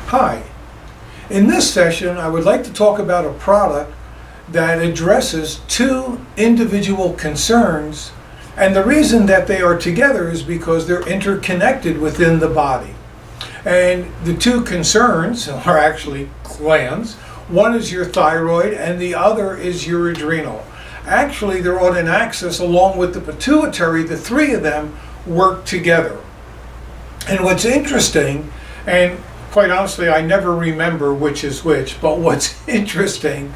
Hi. In this session, I would like to talk about a product that addresses two individual concerns, and the reason that they are together is because they're interconnected within the body. And the two concerns are actually glands. One is your thyroid and the other is your adrenal. Actually, they're on an axis along with the pituitary. The three of them work together. And what's interesting, and quite honestly, I never remember which is which, but what's interesting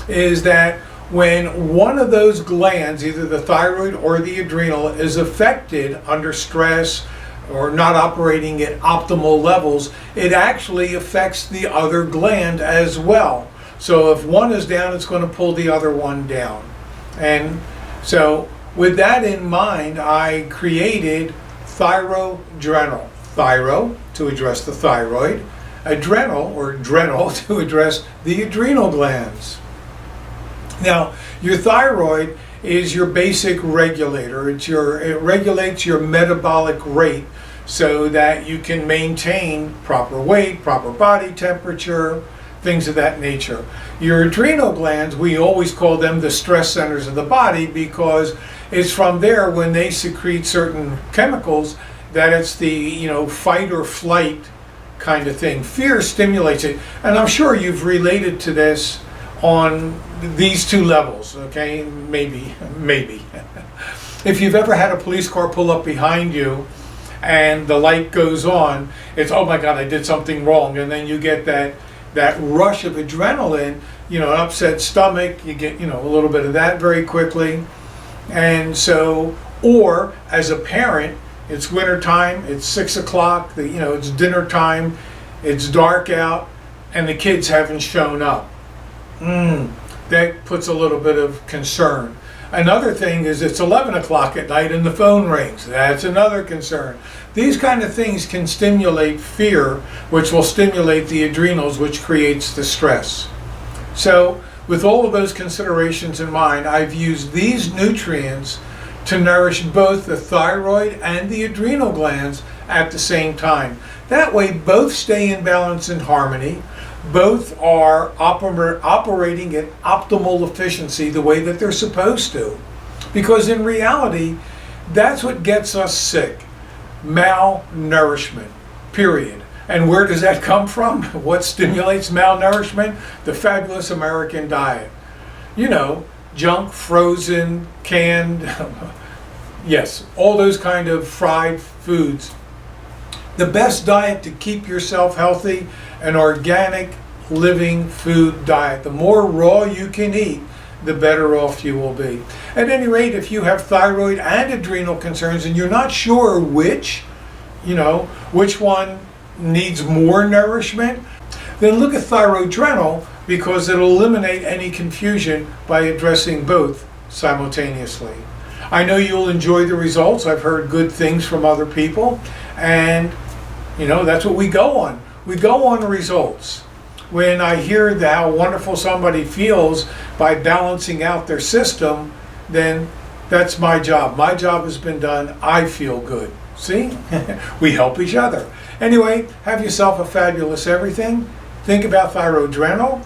is that when one of those glands, either the thyroid or the adrenal, is affected under stress or not operating at optimal levels, it actually affects the other gland as well. So if one is down, it's going to pull the other one down. And so with that in mind, I created Thyrodrenal. Thyro to address the thyroid, adrenal or adrenal to address the adrenal glands. Now, your thyroid is your basic regulator. It regulates your metabolic rate so that you can maintain proper weight, proper body temperature, things of that nature. Your adrenal glands, we always call them the stress centers of the body because it's from there when they secrete certain chemicals that it's the fight or flight kind of thing. Fear stimulates it, and I'm sure you've related to this on these two levels, okay? Maybe. If you've ever had a police car pull up behind you and the light goes on, it's, oh my God, I did something wrong, and then you get that rush of adrenaline, an upset stomach, you get a little bit of that very quickly. And so, or as a parent, it's winter time, it's 6 o'clock, it's dinner time, it's dark out, and the kids haven't shown up. That puts a little bit of concern. Another thing is it's 11 o'clock at night and the phone rings. That's another concern. These kind of things can stimulate fear, which will stimulate the adrenals, which creates the stress. So with all of those considerations in mind, I've used these nutrients to nourish both the thyroid and the adrenal glands at the same time. That way both stay in balance and harmony. Both are operating at optimal efficiency the way that they're supposed to. Because in reality, that's what gets us sick. Malnourishment, period. And where does that come from? What stimulates malnourishment? The fabulous American diet. Junk, frozen, canned, yes, all those kind of fried foods. The best diet to keep yourself healthy, an organic living food diet. The more raw you can eat, the better off you will be. At any rate, if you have thyroid and adrenal concerns and you're not sure which one needs more nourishment, then look at Thyrodrenal because it'll eliminate any confusion by addressing both simultaneously. I know you'll enjoy the results. I've heard good things from other people, and that's what we go on. We go on the results. When I hear how wonderful somebody feels by balancing out their system, then that's my job. My job has been done. I feel good. See? We help each other. Anyway, have yourself a fabulous everything. Think about Thyrodrenal.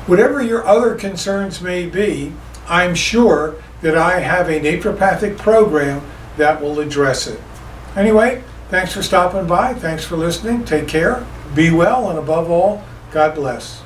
Whatever your other concerns may be, I'm sure that I have a naturopathic program that will address it. Anyway, thanks for stopping by. Thanks for listening. Take care. Be well, and above all, God bless.